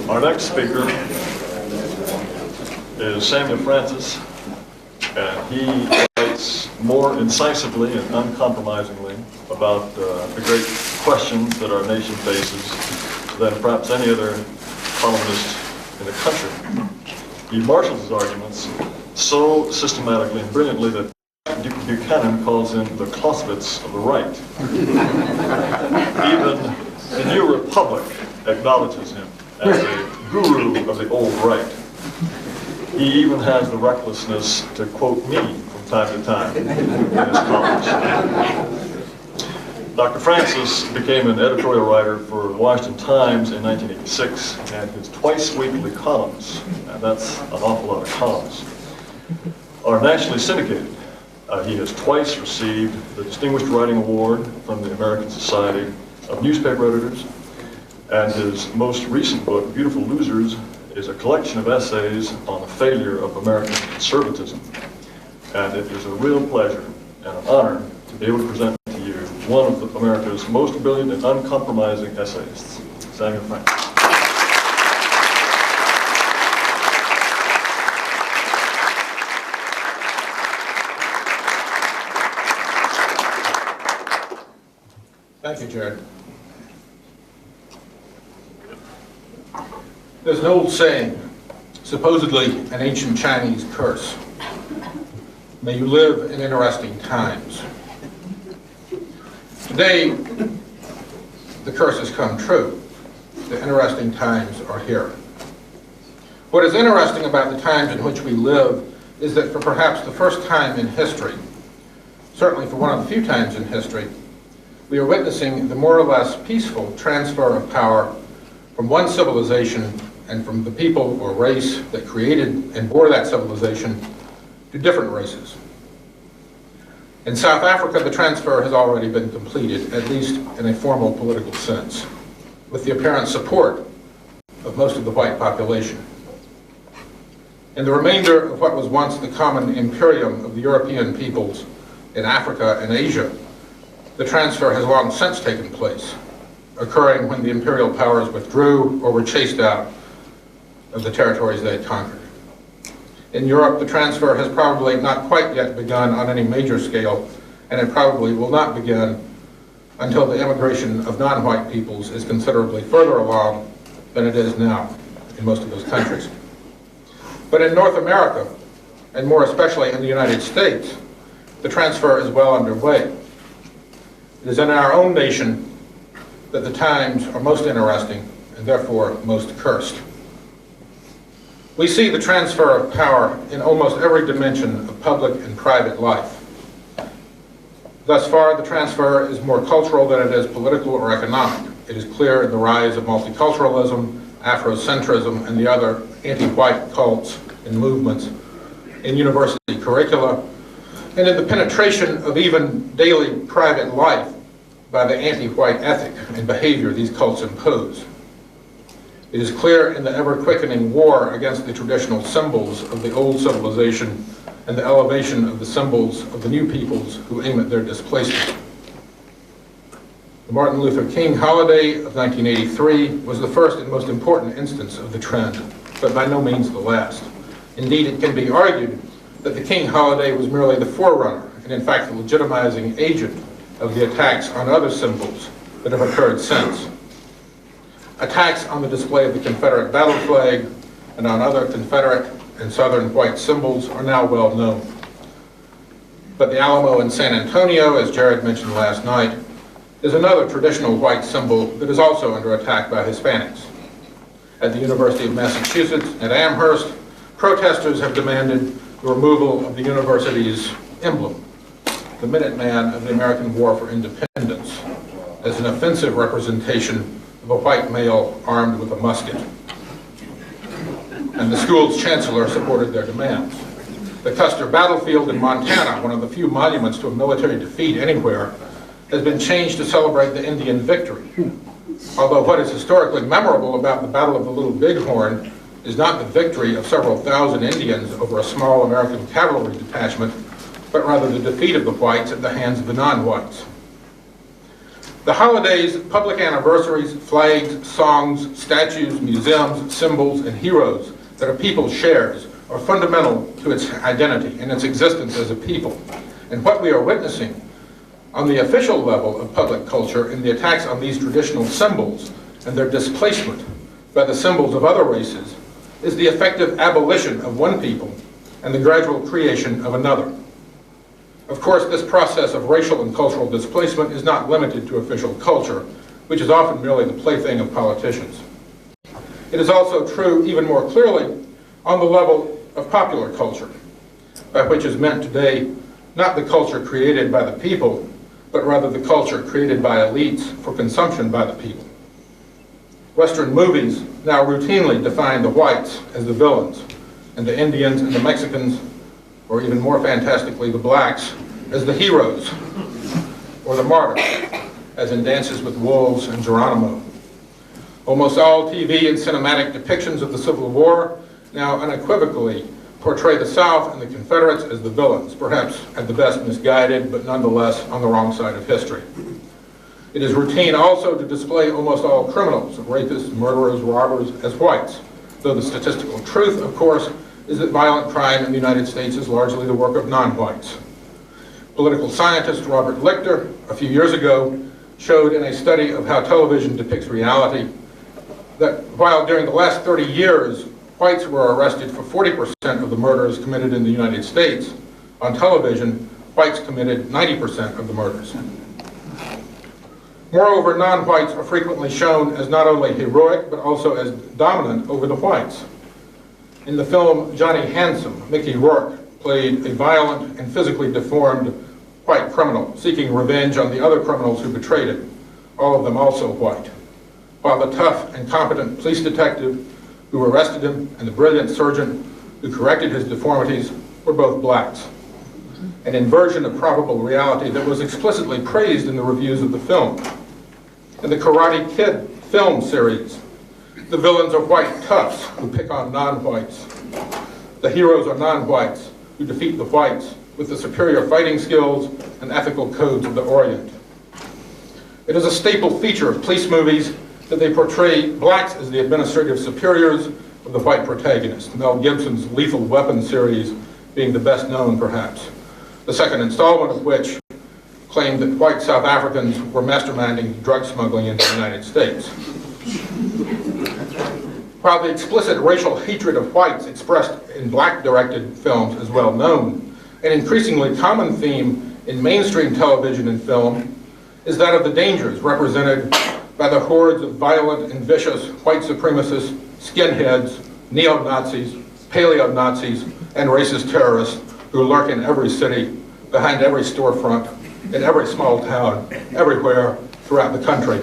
Our next speaker is Samuel Francis, and he writes more incisively and uncompromisingly about the great questions that our nation faces than perhaps any other columnist in the country. He marshals his arguments so systematically and brilliantly that Buchanan calls him the Clausewitz of the right. Even the New Republic acknowledges him as a guru of the old right. He even has the recklessness to quote me from time to time in his columns. Dr. Francis became an editorial writer for the Washington Times in 1986, and his twice-weekly columns, and that's an awful lot of columns, are nationally syndicated. He has twice received the Distinguished Writing Award from the American Society of Newspaper Editors, and his most recent book, Beautiful Losers, is a collection of essays on the failure of American conservatism. And it is a real pleasure and an honor to be able to present to you one of America's most brilliant and uncompromising essayists, Samuel Francis. Thank you, Jared. There's an old saying, supposedly an ancient Chinese curse. May you live in interesting times. Today, the curse has come true. The interesting times are here. What is interesting about the times in which we live is that for perhaps the first time in history, certainly for one of the few times in history, we are witnessing the more or less peaceful transfer of power from one civilization and from the people or race that created and bore that civilization to different races. In South Africa, the transfer has already been completed, at least in a formal political sense, with the apparent support of most of the white population. In the remainder of what was once the common imperium of the European peoples in Africa and Asia, the transfer has long since taken place, occurring when the imperial powers withdrew or were chased out of the territories they had conquered. In Europe, the transfer has probably not quite yet begun on any major scale, and it probably will not begin until the immigration of non-white peoples is considerably further along than it is now in most of those countries. But in North America, and more especially in the United States, the transfer is well underway. It is in our own nation that the times are most interesting and therefore most cursed. We see the transfer of power in almost every dimension of public and private life. Thus far, the transfer is more cultural than it is political or economic. It is clear in the rise of multiculturalism, Afrocentrism, and the other anti-white cults and movements in university curricula, and in the penetration of even daily private life by the anti-white ethic and behavior these cults impose. It is clear in the ever-quickening war against the traditional symbols of the old civilization and the elevation of the symbols of the new peoples who aim at their displacement. The Martin Luther King holiday of 1983 was the first and most important instance of the trend, but by no means the last. Indeed, it can be argued that the King holiday was merely the forerunner, and in fact the legitimizing agent of the attacks on other symbols that have occurred since. Attacks on the display of the Confederate battle flag and on other Confederate and Southern white symbols are now well known. But the Alamo in San Antonio, as Jared mentioned last night, is another traditional white symbol that is also under attack by Hispanics. At the University of Massachusetts at Amherst, protesters have demanded the removal of the university's emblem, the Minuteman of the American War for Independence, as an offensive representation of a white male armed with a musket. And the school's chancellor supported their demands. The Custer Battlefield in Montana, one of the few monuments to a military defeat anywhere, has been changed to celebrate the Indian victory. Although what is historically memorable about the Battle of the Little Bighorn is not the victory of several thousand Indians over a small American cavalry detachment, but rather the defeat of the whites at the hands of the non-whites. The holidays, public anniversaries, flags, songs, statues, museums, symbols, and heroes that a people shares are fundamental to its identity and its existence as a people. And what we are witnessing on the official level of public culture in the attacks on these traditional symbols and their displacement by the symbols of other races is the effective abolition of one people and the gradual creation of another. Of course, this process of racial and cultural displacement is not limited to official culture, which is often merely the plaything of politicians. It is also true, even more clearly, on the level of popular culture, by which is meant today not the culture created by the people, but rather the culture created by elites for consumption by the people. Western movies now routinely define the whites as the villains, and the Indians and the Mexicans, or even more fantastically, the blacks, as the heroes, or the martyrs, as in Dances with Wolves and Geronimo. Almost all TV and cinematic depictions of the Civil War now unequivocally portray the South and the Confederates as the villains, perhaps at the best misguided, but nonetheless on the wrong side of history. It is routine also to display almost all criminals, rapists, murderers, robbers, as whites, though the statistical truth, of course, is that violent crime in the United States is largely the work of non-whites. Political scientist Robert Lichter, a few years ago, showed in a study of how television depicts reality that while during the last 30 years, whites were arrested for 40% of the murders committed in the United States, on television, whites committed 90% of the murders. Moreover, non-whites are frequently shown as not only heroic, but also as dominant over the whites. In the film Johnny Handsome, Mickey Rourke played a violent and physically deformed white criminal seeking revenge on the other criminals who betrayed him, all of them also white, while the tough and competent police detective who arrested him and the brilliant surgeon who corrected his deformities were both blacks. An inversion of probable reality that was explicitly praised in the reviews of the film. In the Karate Kid film series, the villains are white toughs who pick on non-whites. The heroes are non-whites who defeat the whites with the superior fighting skills and ethical codes of the Orient. It is a staple feature of police movies that they portray blacks as the administrative superiors of the white protagonist, Mel Gibson's Lethal Weapon series being the best known, perhaps. The second installment of which claimed that white South Africans were masterminding drug smuggling into the United States. While the explicit racial hatred of whites expressed in black-directed films is well known, an increasingly common theme in mainstream television and film is that of the dangers represented by the hordes of violent and vicious white supremacists, skinheads, neo-Nazis, paleo-Nazis, and racist terrorists who lurk in every city, behind every storefront, in every small town, everywhere throughout the country.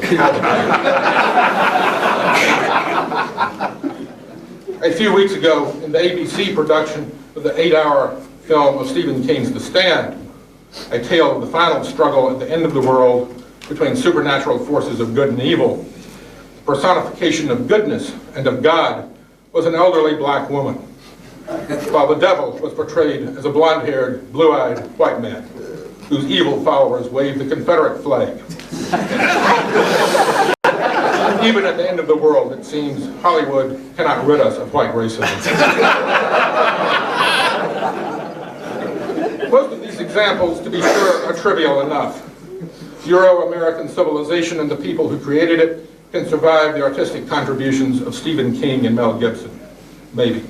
A few weeks ago, in the ABC production of the 8-hour film of Stephen King's The Stand, a tale of the final struggle at the end of the world between supernatural forces of good and evil, the personification of goodness and of God was an elderly black woman, while the devil was portrayed as a blonde-haired, blue-eyed white man whose evil followers waved the Confederate flag. Even at the end of the world, it seems Hollywood cannot rid us of white racism. Most of these examples, to be sure, are trivial enough. Euro-American civilization and the people who created it can survive the artistic contributions of Stephen King and Mel Gibson. Maybe.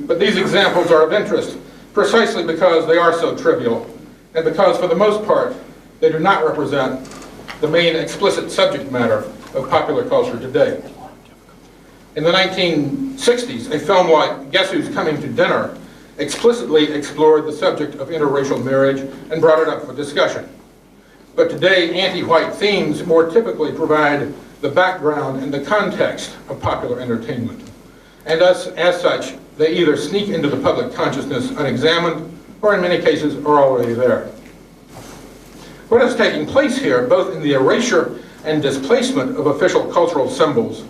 But these examples are of interest precisely because they are so trivial, and because, for the most part, they do not represent the main explicit subject matter of popular culture today. In the 1960s, a film like Guess Who's Coming to Dinner explicitly explored the subject of interracial marriage and brought it up for discussion. But today, anti-white themes more typically provide the background and the context of popular entertainment. And as such, they either sneak into the public consciousness unexamined, or in many cases are already there. What is taking place here, both in the erasure and displacement of official cultural symbols,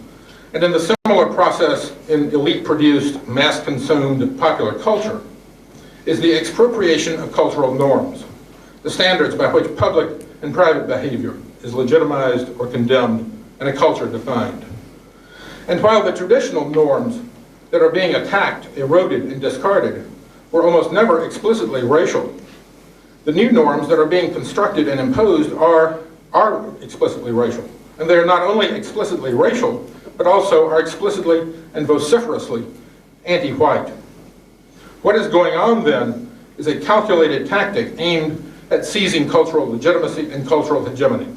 and in the similar process in elite-produced, mass-consumed popular culture, is the expropriation of cultural norms, the standards by which public and private behavior is legitimized or condemned and a culture defined. And while the traditional norms that are being attacked, eroded, and discarded were almost never explicitly racial, the new norms that are being constructed and imposed are explicitly racial. And they are not only explicitly racial, but also are explicitly and vociferously anti-white. What is going on then is a calculated tactic aimed at seizing cultural legitimacy and cultural hegemony,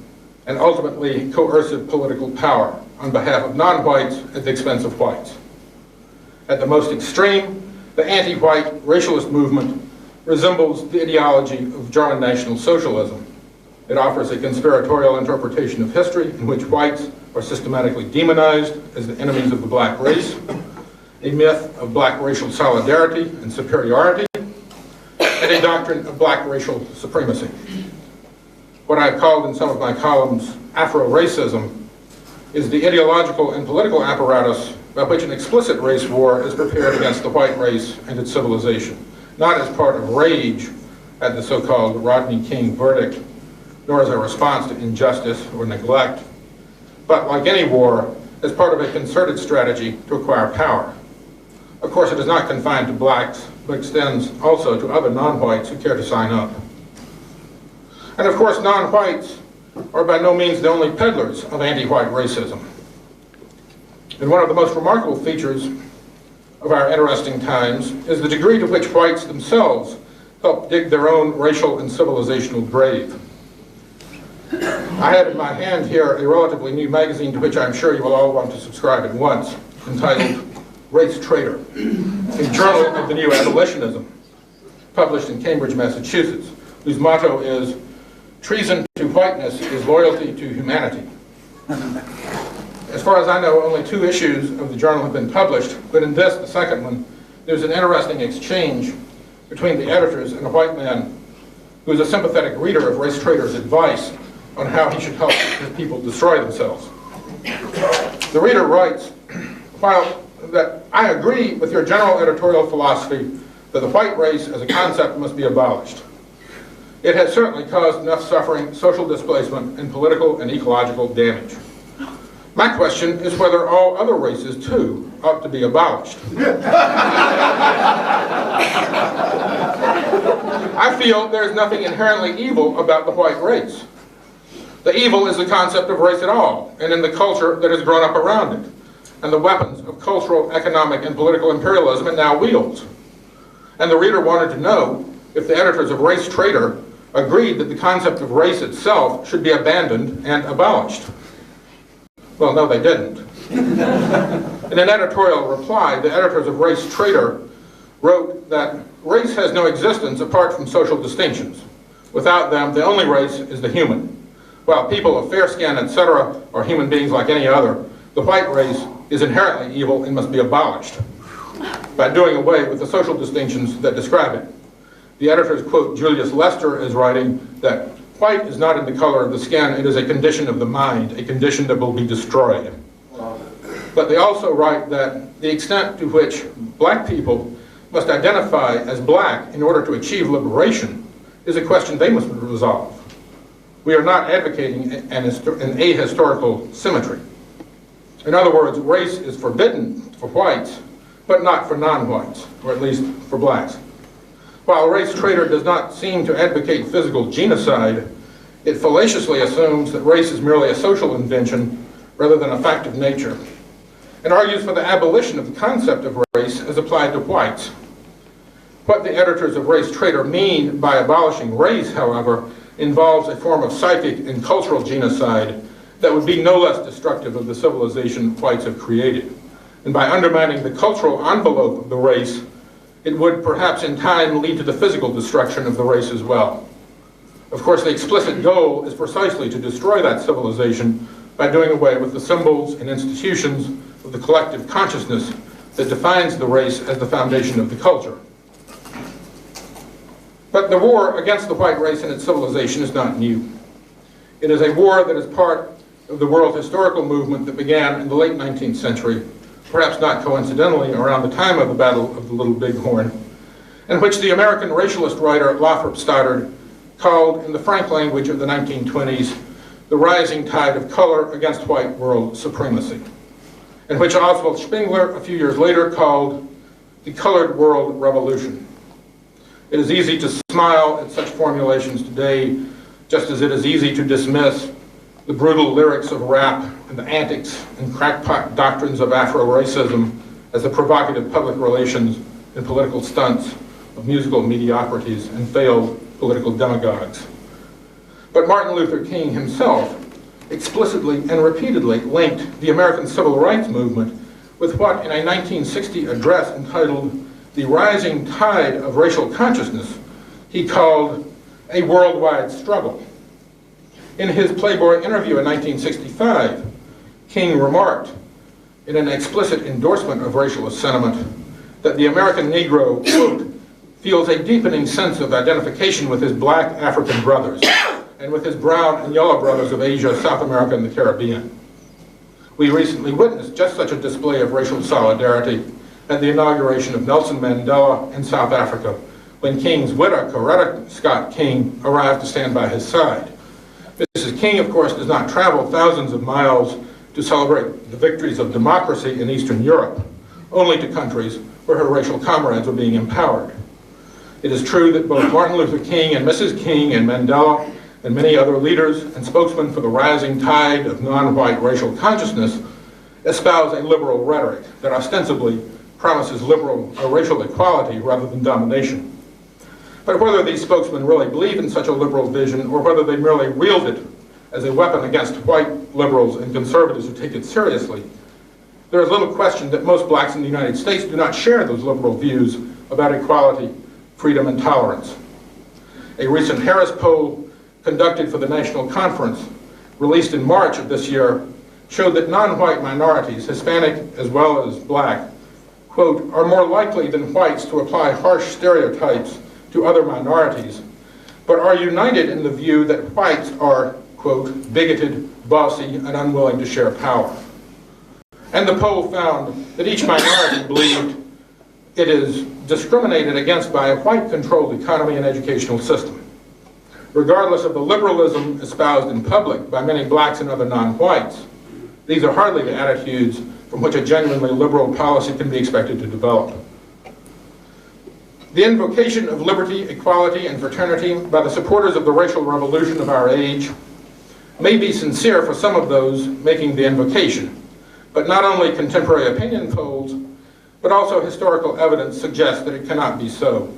and ultimately coercive political power on behalf of non-whites at the expense of whites. At the most extreme, the anti-white racialist movement resembles the ideology of German National Socialism. It offers a conspiratorial interpretation of history in which whites are systematically demonized as the enemies of the black race, a myth of black racial solidarity and superiority, and a doctrine of black racial supremacy. What I've called in some of my columns Afro-racism is the ideological and political apparatus by which an explicit race war is prepared against the white race and its civilization, not as part of rage at the so-called Rodney King verdict, nor as a response to injustice or neglect, but like any war, as part of a concerted strategy to acquire power. Of course, it is not confined to blacks, but extends also to other non-whites who care to sign up. And of course, non-whites are by no means the only peddlers of anti-white racism. And one of the most remarkable features of our interesting times is the degree to which whites themselves help dig their own racial and civilizational grave. I have in my hand here a relatively new magazine to which I'm sure you will all want to subscribe at once, entitled Race Traitor, a journal of the new abolitionism, published in Cambridge, Massachusetts, whose motto is, "Treason to whiteness is loyalty to humanity." As far as I know, only 2 issues of the journal have been published, but in this, the second one, there's an interesting exchange between the editors and a white man who is a sympathetic reader of Race Traitor's advice on how he should help his people destroy themselves. The reader writes, "While that I agree with your general editorial philosophy that the white race as a concept must be abolished. It has certainly caused enough suffering, social displacement, and political and ecological damage. My question is whether all other races, too, ought to be abolished. I feel there is nothing inherently evil about the white race. The evil is the concept of race at all, and in the culture that has grown up around it, and the weapons of cultural, economic, and political imperialism it now wields." And the reader wanted to know if the editors of Race Traitor agreed that the concept of race itself should be abandoned and abolished. Well, no, they didn't. In an editorial reply, the editors of Race Traitor wrote that race has no existence apart from social distinctions. Without them, the only race is the human. While people of fair skin, etc., are human beings like any other, the white race is inherently evil and must be abolished by doing away with the social distinctions that describe it. The editors quote Julius Lester as writing that white is not in the color of the skin, it is a condition of the mind, a condition that will be destroyed. But they also write that the extent to which black people must identify as black in order to achieve liberation is a question they must resolve. We are not advocating an ahistorical symmetry. In other words, race is forbidden for whites, but not for non-whites, or at least for blacks. While Race Traitor does not seem to advocate physical genocide, it fallaciously assumes that race is merely a social invention rather than a fact of nature, and argues for the abolition of the concept of race as applied to whites. What the editors of Race Traitor mean by abolishing race, however, involves a form of psychic and cultural genocide that would be no less destructive of the civilization whites have created. And by undermining the cultural envelope of the race, it would perhaps in time lead to the physical destruction of the race as well. Of course, the explicit goal is precisely to destroy that civilization by doing away with the symbols and institutions of the collective consciousness that defines the race as the foundation of the culture. But the war against the white race and its civilization is not new. It is a war that is part of the world historical movement that began in the late 19th century, perhaps not coincidentally around the time of the Battle of the Little Bighorn, in which the American racialist writer Lothrop Stoddard called, in the frank language of the 1920s, The Rising Tide of Color Against White World Supremacy, in which Oswald Spengler a few years later called the Colored World Revolution. It is easy to smile at such formulations today, just as it is easy to dismiss the brutal lyrics of rap and the antics and crackpot doctrines of Afro-racism as the provocative public relations and political stunts of musical mediocrities and failed political demagogues. But Martin Luther King himself explicitly and repeatedly linked the American Civil Rights Movement with what, in a 1960 address entitled "The Rising Tide of Racial Consciousness," he called a worldwide struggle. In his Playboy interview in 1965, King remarked, in an explicit endorsement of racialist sentiment, that the American Negro, quote, feels a deepening sense of identification with his black African brothers and with his brown and yellow brothers of Asia, South America, and the Caribbean. We recently witnessed just such a display of racial solidarity at the inauguration of Nelson Mandela in South Africa, when King's widow, Coretta Scott King, arrived to stand by his side. Mrs. King, of course, does not travel thousands of miles to celebrate the victories of democracy in Eastern Europe, only to countries where her racial comrades were being empowered. It is true that both Martin Luther King and Mrs. King and Mandela and many other leaders and spokesmen for the rising tide of non-white racial consciousness espouse a liberal rhetoric that ostensibly promises racial equality rather than domination. But whether these spokesmen really believe in such a liberal vision or whether they merely wield it as a weapon against white liberals and conservatives who take it seriously, there is little question that most blacks in the United States do not share those liberal views about equality, freedom, and tolerance. A recent Harris poll conducted for the National Conference, released in March of this year, showed that non-white minorities, Hispanic as well as black, quote, are more likely than whites to apply harsh stereotypes to other minorities, but are united in the view that whites are, quote, bigoted, bossy, and unwilling to share power. And the poll found that each minority believed it is discriminated against by a white-controlled economy and educational system. Regardless of the liberalism espoused in public by many blacks and other non-whites, these are hardly the attitudes from which a genuinely liberal policy can be expected to develop. The invocation of liberty, equality, and fraternity by the supporters of the racial revolution of our age may be sincere for some of those making the invocation, but not only contemporary opinion polls, but also historical evidence suggests that it cannot be so.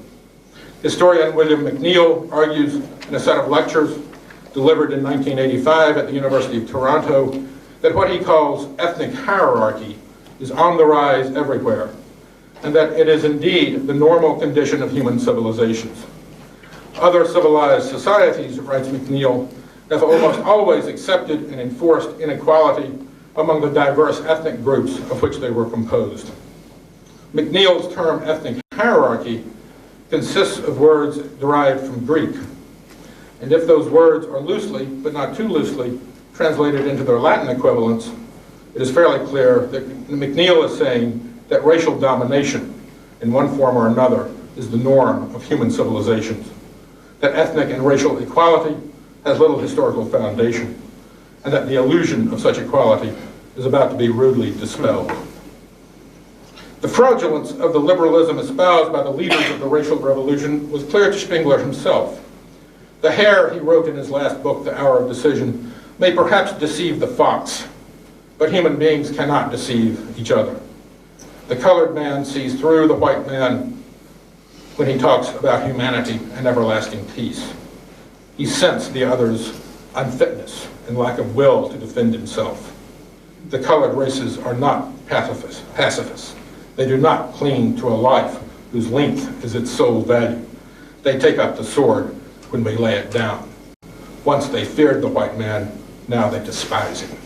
Historian William McNeill argues in a set of lectures delivered in 1985 at the University of Toronto that what he calls ethnic hierarchy is on the rise everywhere, and that it is indeed the normal condition of human civilizations. Other civilized societies, writes McNeill, have almost always accepted and enforced inequality among the diverse ethnic groups of which they were composed. McNeill's term ethnic hierarchy consists of words derived from Greek. And if those words are loosely, but not too loosely, translated into their Latin equivalents, it is fairly clear that McNeill is saying that racial domination, in one form or another, is the norm of human civilizations, that ethnic and racial equality has little historical foundation, and that the illusion of such equality is about to be rudely dispelled. The fraudulence of the liberalism espoused by the leaders of the racial revolution was clear to Spengler himself. The hare, he wrote in his last book, The Hour of Decision, may perhaps deceive the fox, but human beings cannot deceive each other. The colored man sees through the white man when he talks about humanity and everlasting peace. He sensed the other's unfitness and lack of will to defend himself. The colored races are not pacifists. They do not cling to a life whose length is its sole value. They take up the sword when we lay it down. Once they feared the white man, now they despise him.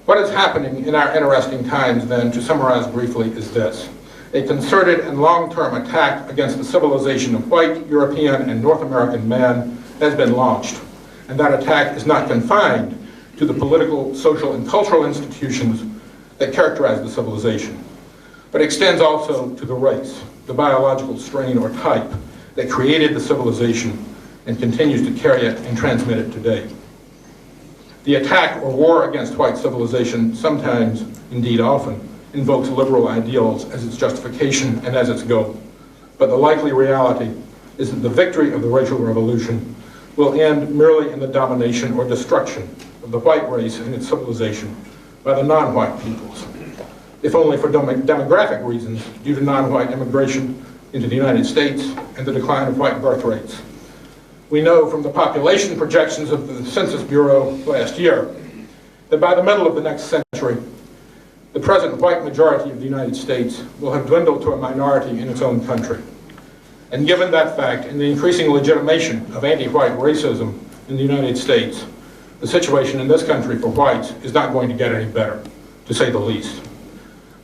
What is happening in our interesting times, then, to summarize briefly, is this. A concerted and long-term attack against the civilization of white, European, and North American man has been launched. And that attack is not confined to the political, social, and cultural institutions that characterize the civilization, but extends also to the race, the biological strain or type that created the civilization and continues to carry it and transmit it today. The attack or war against white civilization sometimes, indeed often, invokes liberal ideals as its justification and as its goal. But the likely reality is that the victory of the racial revolution will end merely in the domination or destruction of the white race and its civilization by the non-white peoples, if only for demographic reasons due to non-white immigration into the United States and the decline of white birth rates. We know from the population projections of the Census Bureau last year that by the middle of the next century, the present white majority of the United States will have dwindled to a minority in its own country. And given that fact and the increasing legitimation of anti-white racism in the United States, the situation in this country for whites is not going to get any better, to say the least.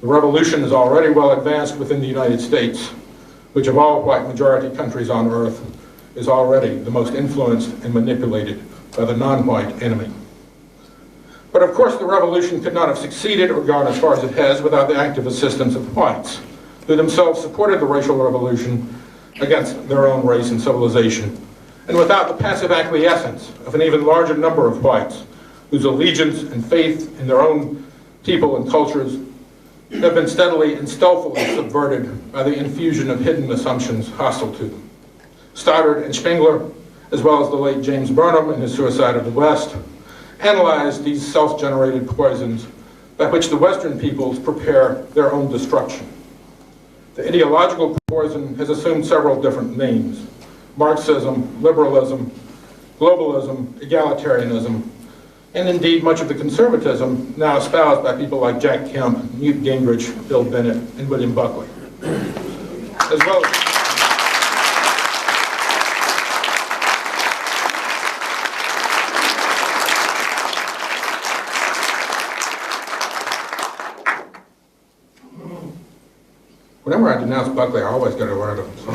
The revolution is already well advanced within the United States, which of all white majority countries on earth is already the most influenced and manipulated by the non-white enemy. But of course the revolution could not have succeeded or gone as far as it has without the active assistance of whites, who themselves supported the racial revolution against their own race and civilization, and without the passive acquiescence of an even larger number of whites, whose allegiance and faith in their own people and cultures have been steadily and stealthily subverted by the infusion of hidden assumptions hostile to them. Stoddard and Spengler, as well as the late James Burnham in his Suicide of the West, analyzed these self-generated poisons by which the Western peoples prepare their own destruction. The ideological poison has assumed several different names: Marxism, liberalism, globalism, egalitarianism, and indeed much of the conservatism now espoused by people like Jack Kemp, Newt Gingrich, Bill Bennett, and William Buckley. As well as whenever I denounce Buckley, I always get a word of him. So.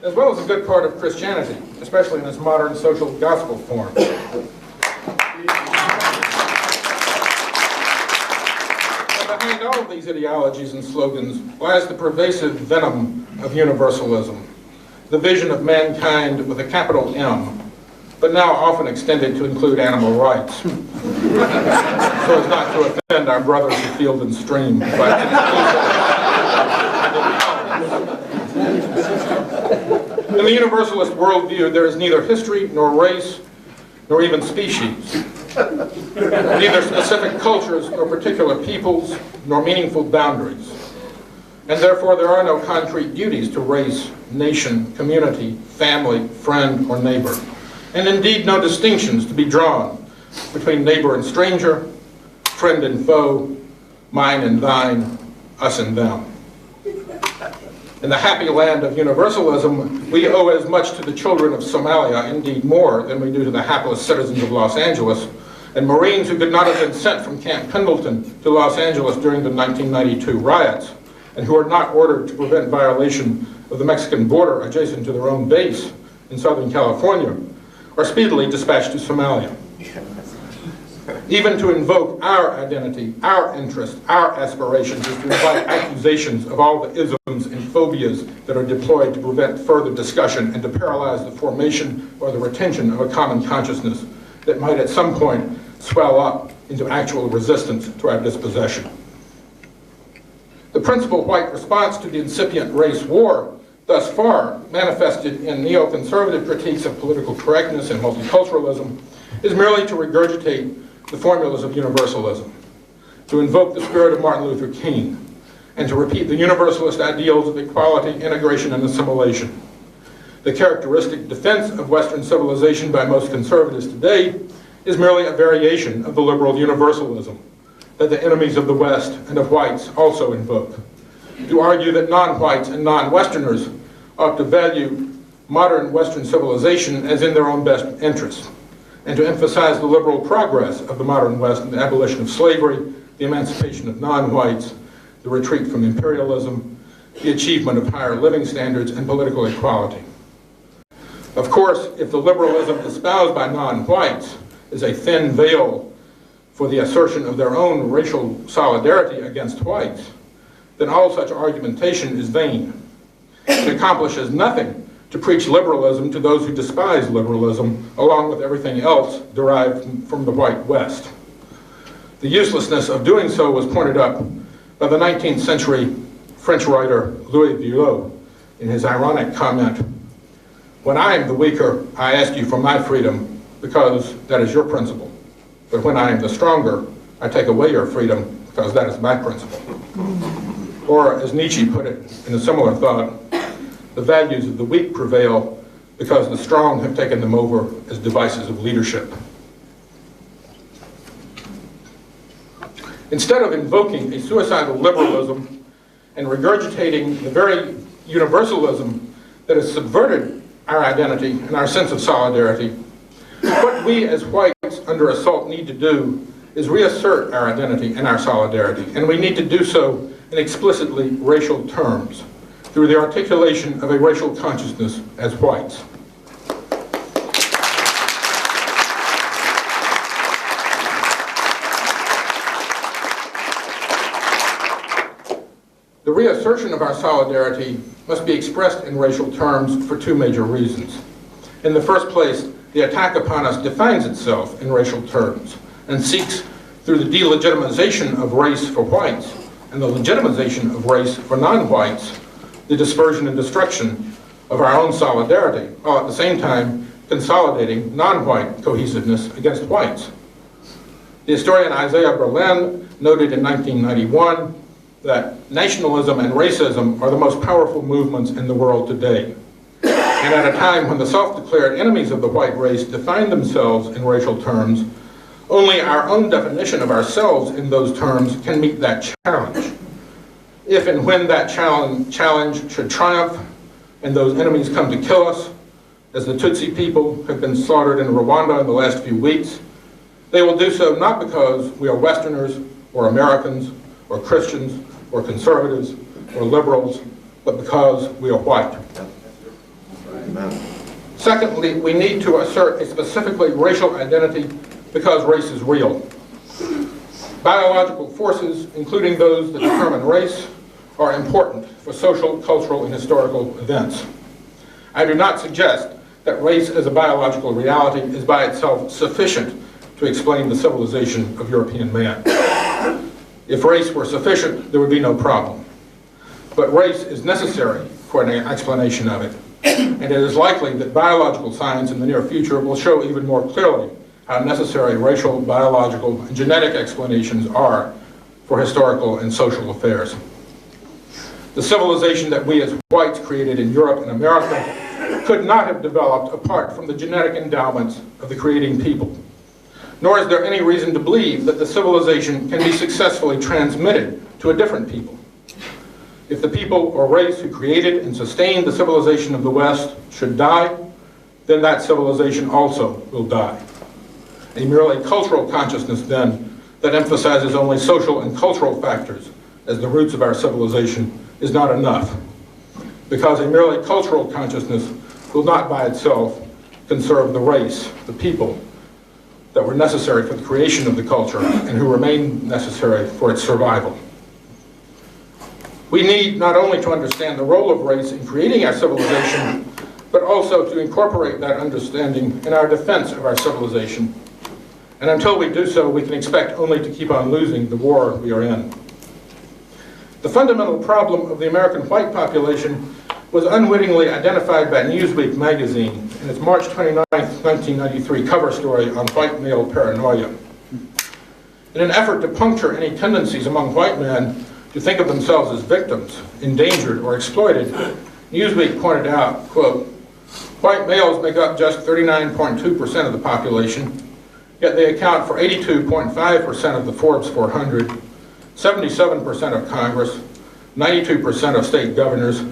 As well as a good part of Christianity, especially in its modern social gospel form. But behind all of these ideologies and slogans lies the pervasive venom of universalism, the vision of mankind with a capital M, but now often extended to include animal rights, so as not to offend our brothers of Field and Stream. But in the universalist worldview, there is neither history, nor race, nor even species, neither specific cultures, nor particular peoples, nor meaningful boundaries. And therefore, there are no concrete duties to race, nation, community, family, friend, or neighbor. And indeed no distinctions to be drawn between neighbor and stranger, friend and foe, mine and thine, us and them. In the happy land of universalism, we owe as much to the children of Somalia, indeed more, than we do to the hapless citizens of Los Angeles, and Marines who could not have been sent from Camp Pendleton to Los Angeles during the 1992 riots, and who are not ordered to prevent violation of the Mexican border adjacent to their own base in Southern California, are speedily dispatched to Somalia. Even to invoke our identity, our interests, our aspirations is to invite accusations of all the isms and phobias that are deployed to prevent further discussion and to paralyze the formation or the retention of a common consciousness that might at some point swell up into actual resistance to our dispossession. The principal white response to the incipient race war thus far manifested in neoconservative critiques of political correctness and multiculturalism is merely to regurgitate the formulas of universalism, to invoke the spirit of Martin Luther King, and to repeat the universalist ideals of equality, integration, and assimilation. The characteristic defense of Western civilization by most conservatives today is merely a variation of the liberal universalism that the enemies of the West and of whites also invoke, to argue that non-whites and non-Westerners ought to value modern Western civilization as in their own best interest, and to emphasize the liberal progress of the modern West and the abolition of slavery, the emancipation of non-whites, the retreat from imperialism, the achievement of higher living standards, and political equality. Of course, if the liberalism espoused by non-whites is a thin veil for the assertion of their own racial solidarity against whites, then all such argumentation is vain. It accomplishes nothing to preach liberalism to those who despise liberalism, along with everything else derived from the white West. The uselessness of doing so was pointed up by the 19th century French writer Louis Veuillot in his ironic comment, "When I am the weaker, I ask you for my freedom because that is your principle. But when I am the stronger, I take away your freedom because that is my principle." Or, as Nietzsche put it in a similar thought, the values of the weak prevail because the strong have taken them over as devices of leadership. Instead of invoking a suicidal liberalism and regurgitating the very universalism that has subverted our identity and our sense of solidarity, what we as whites under assault need to do is reassert our identity and our solidarity, and we need to do so in explicitly racial terms, through the articulation of a racial consciousness as whites. The reassertion of our solidarity must be expressed in racial terms for two major reasons. In the first place, the attack upon us defines itself in racial terms and seeks, through the delegitimization of race for whites and the legitimization of race for non-whites, the dispersion and destruction of our own solidarity, while at the same time consolidating non-white cohesiveness against whites. The historian Isaiah Berlin noted in 1991 that nationalism and racism are the most powerful movements in the world today. And at a time when the self-declared enemies of the white race define themselves in racial terms, only our own definition of ourselves in those terms can meet that challenge. If and when that challenge should triumph and those enemies come to kill us, as the Tutsi people have been slaughtered in Rwanda in the last few weeks, they will do so not because we are Westerners or Americans or Christians or conservatives or liberals, but because we are white. Secondly, we need to assert a specifically racial identity because race is real. Biological forces, including those that determine race, are important for social, cultural, and historical events. I do not suggest that race as a biological reality is by itself sufficient to explain the civilization of European man. If race were sufficient, there would be no problem. But race is necessary for an explanation of it, and it is likely that biological science in the near future will show even more clearly how necessary racial, biological, and genetic explanations are for historical and social affairs. The civilization that we as whites created in Europe and America could not have developed apart from the genetic endowments of the creating people. Nor is there any reason to believe that the civilization can be successfully transmitted to a different people. If the people or race who created and sustained the civilization of the West should die, then that civilization also will die. A merely cultural consciousness, then, that emphasizes only social and cultural factors as the roots of our civilization is not enough, because a merely cultural consciousness will not by itself conserve the race, the people, that were necessary for the creation of the culture and who remain necessary for its survival. We need not only to understand the role of race in creating our civilization, but also to incorporate that understanding in our defense of our civilization. And until we do so, we can expect only to keep on losing the war we are in. The fundamental problem of the American white population was unwittingly identified by Newsweek magazine in its March 29, 1993 cover story on white male paranoia. In an effort to puncture any tendencies among white men to think of themselves as victims, endangered, or exploited, Newsweek pointed out, quote, "White males make up just 39.2% of the population, yet they account for 82.5% of the Forbes 400, 77% of Congress, 92% of state governors,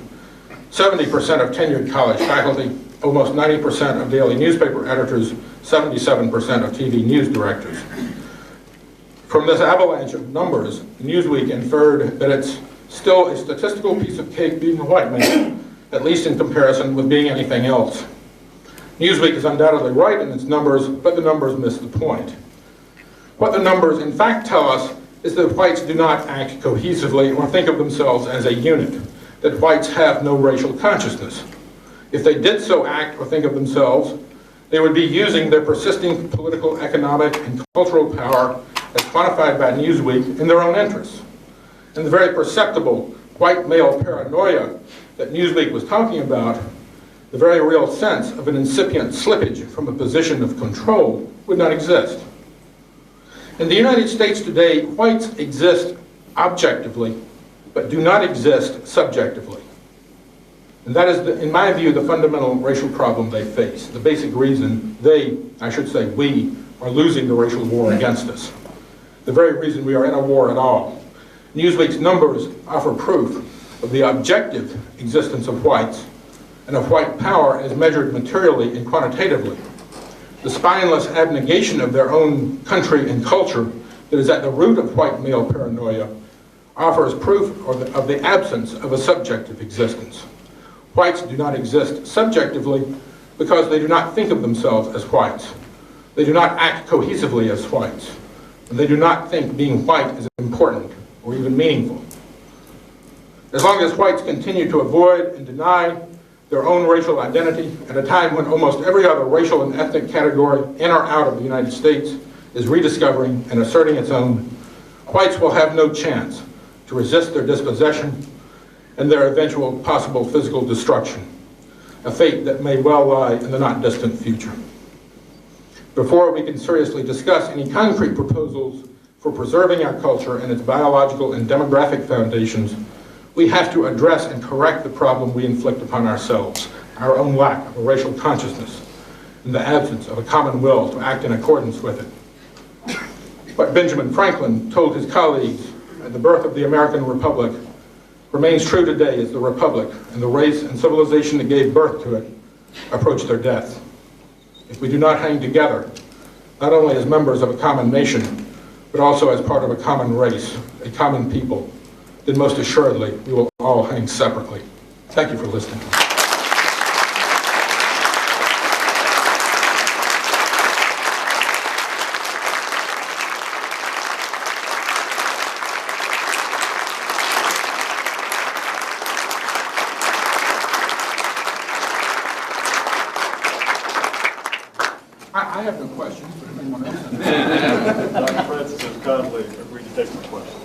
70% of tenured college faculty, almost 90% of daily newspaper editors, 77% of TV news directors." From this avalanche of numbers, Newsweek inferred that it's still a statistical piece of cake being a white man, at least in comparison with being anything else. Newsweek is undoubtedly right in its numbers, but the numbers miss the point. What the numbers in fact tell us is that whites do not act cohesively or think of themselves as a unit, that whites have no racial consciousness. If they did so act or think of themselves, they would be using their persisting political, economic, and cultural power as quantified by Newsweek in their own interests. And the very perceptible white male paranoia that Newsweek was talking about, the very real sense of an incipient slippage from a position of control, would not exist. In the United States today, whites exist objectively, but do not exist subjectively. And that is, in my view, the fundamental racial problem they face, the basic reason I should say we, are losing the racial war against us. The very reason we are in a war at all. Newsweek's numbers offer proof of the objective existence of whites and of white power as measured materially and quantitatively. The spineless abnegation of their own country and culture that is at the root of white male paranoia offers proof of the absence of a subjective existence. Whites do not exist subjectively because they do not think of themselves as whites. They do not act cohesively as whites. And they do not think being white is important or even meaningful. As long as whites continue to avoid and deny their own racial identity at a time when almost every other racial and ethnic category in or out of the United States is rediscovering and asserting its own, whites will have no chance to resist their dispossession and their eventual possible physical destruction, a fate that may well lie in the not distant future. Before we can seriously discuss any concrete proposals for preserving our culture and its biological and demographic foundations, we have to address and correct the problem we inflict upon ourselves, our own lack of a racial consciousness and the absence of a common will to act in accordance with it. What Benjamin Franklin told his colleagues at the birth of the American Republic remains true today as the Republic and the race and civilization that gave birth to it approach their death. If we do not hang together, not only as members of a common nation, but also as part of a common race, a common people, then most assuredly we will all hang separately. Thank you for listening. I have no questions, but if anyone else has. Dr. Francis has kindly agreed to take my questions.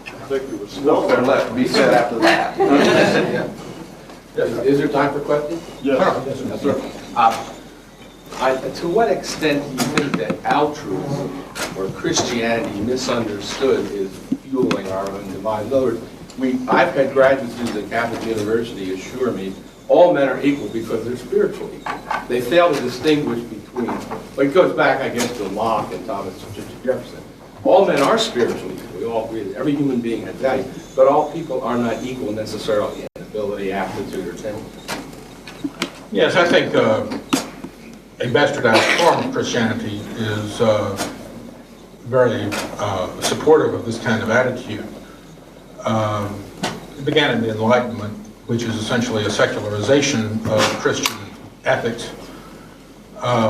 I think there was No, there left to be said after that. Is there time for questions? Yes. Yes, To what extent do you think that altruism or Christianity misunderstood is fueling our own demise? In other words, I've had graduate students at Catholic University assure me all men are equal because they're spiritually equal. They fail to distinguish between, but it goes back, I guess, to Locke and Thomas Jefferson. All men are spiritually equal. We all agree that every human being has value, but all people are not equal necessarily in ability, aptitude, or temperament. Yes, I think a bastardized form of Christianity is very supportive of this kind of attitude. It began in the Enlightenment, which is essentially a secularization of Christian ethics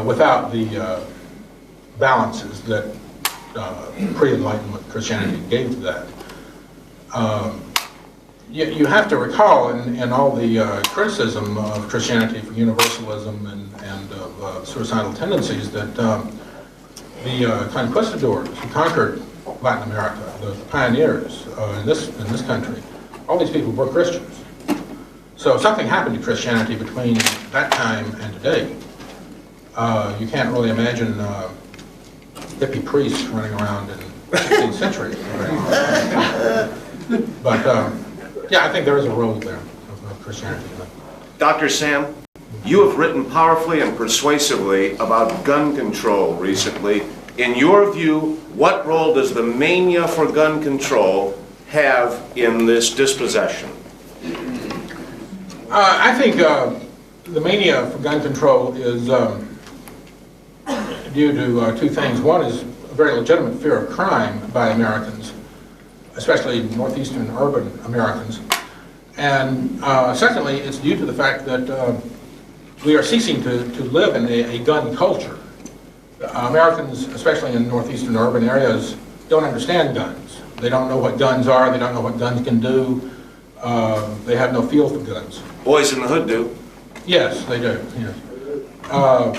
without the balances that pre-Enlightenment Christianity gave to that. You have to recall in all the criticism of Christianity for universalism and of suicidal tendencies that the conquistadors who conquered Latin America, the pioneers in this country, all these people were Christians. So something happened to Christianity between that time and today. You can't really imagine hippie priests running around in the 16th century. But yeah, I think there is a role there of Christianity. Dr. Sam, you have written powerfully and persuasively about gun control recently. In your view, what role does the mania for gun control have in this dispossession? I think the mania for gun control is due to two things. One is a very legitimate fear of crime by Americans, especially northeastern urban Americans. And secondly, it's due to the fact that we are ceasing to live in a gun culture. Americans, especially in northeastern urban areas, don't understand guns. They don't know what guns are. They don't know what guns can do. They have no feel for guns. Boys in the Hood do. Yes, they do. Yes. I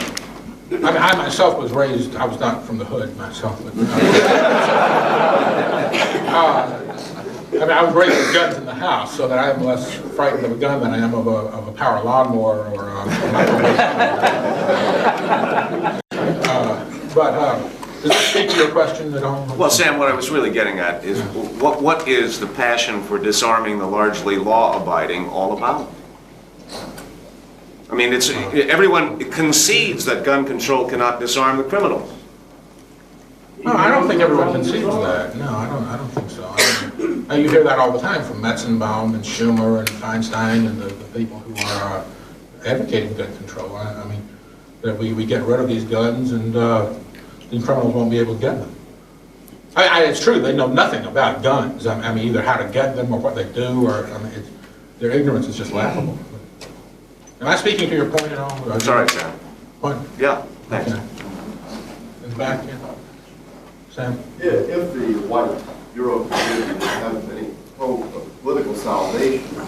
mean, I myself was raised. I was not from the hood myself, but I mean, I was raised with guns in the house, so that I am less frightened of a gun than I am of a power lawnmower or a microwave. Does that speak to your question at all? Well, Sam, what I was really getting at is what is the passion for disarming the largely law-abiding all about? I mean, everyone concedes that gun control cannot disarm the criminals. No, I don't think everyone concedes that. No, I don't think so. You hear that all the time from Metzenbaum and Schumer and Feinstein and the people who are advocating gun control. I mean, that we get rid of these guns and the criminals won't be able to get them. It's true, they know nothing about guns. I mean, either how to get them or what they do, or I mean, their ignorance is just laughable. Am I speaking to your point at all? That's all right, Sam. Point? Yeah, thanks. Okay. In the back here? Sam? Yeah, if the white Euro community has any hope of political salvation,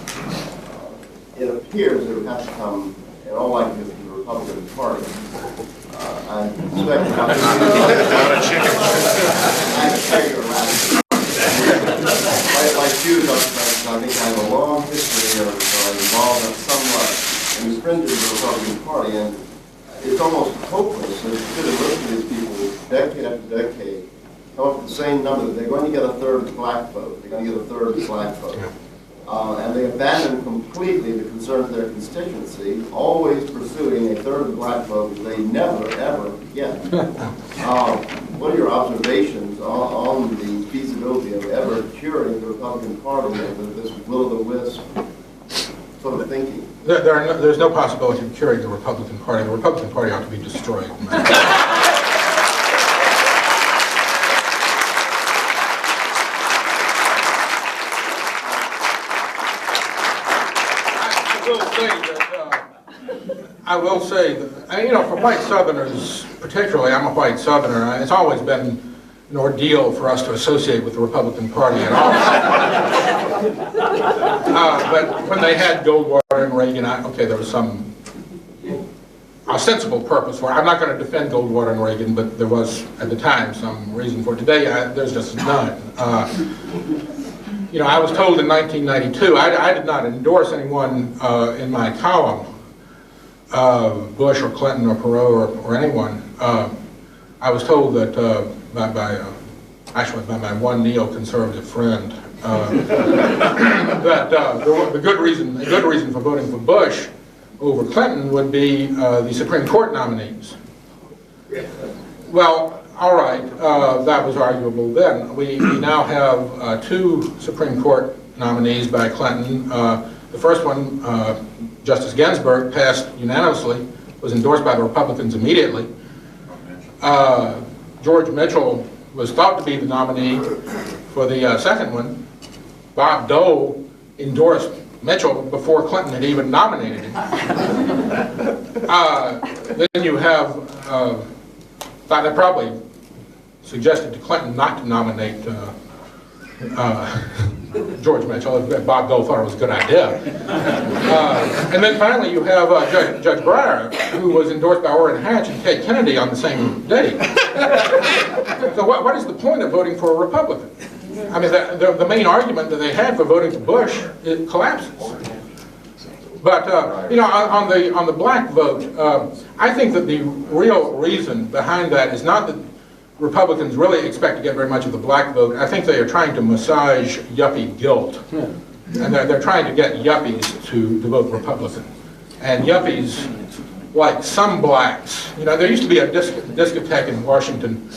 it appears it would have to come, in all likelihood, from the Republican Party. I expect like you, I think I have a long history of involvement somewhat in the fringes of the Republican Party, and it's almost hopeless to sit and listen to these people decade after decade come up with the same number that they're going to get a third black vote, they're going to get a third black vote. And they abandon completely the concerns of their constituency, always pursuing a third black vote that they never, ever get. What are your observations on the feasibility of ever curing the Republican Party of this will-o'-the-wisp sort of thinking? There's no possibility of curing the Republican Party. The Republican Party ought to be destroyed. I will say that, you know, for white Southerners particularly, I'm a white Southerner, it's always been an ordeal for us to associate with the Republican Party at all. But when they had Goldwater and Reagan, okay, there was some ostensible purpose for it. I'm not going to defend Goldwater and Reagan, but there was, at the time, some reason for it. Today, there's just none. You know, I was told in 1992, I did not endorse anyone in my column, Bush or Clinton or Perot or anyone. I was told that actually by my one neoconservative friend that the good reason for voting for Bush over Clinton would be the Supreme Court nominees. Well, all right, that was arguable then. We now have two Supreme Court nominees by Clinton. The first one, Justice Ginsburg, passed unanimously, was endorsed by the Republicans immediately. George Mitchell was thought to be the nominee for the second one. Bob Dole endorsed Mitchell before Clinton had even nominated him. Then you have, they probably suggested to Clinton not to nominate George Mitchell. Bob Dole thought it was a good idea. And then finally you have Judge Breyer, who was endorsed by Orrin Hatch and Ted Kennedy on the same day. So what is the point of voting for a Republican? I mean, the main argument that they had for voting for Bush, it collapses. But you know, on the black vote, I think that the real reason behind that is not that Republicans really expect to get very much of the black vote. I think they are trying to massage yuppie guilt, and they're trying to get yuppies to vote Republican. And yuppies, like some blacks, you know, there used to be a discotheque in Washington.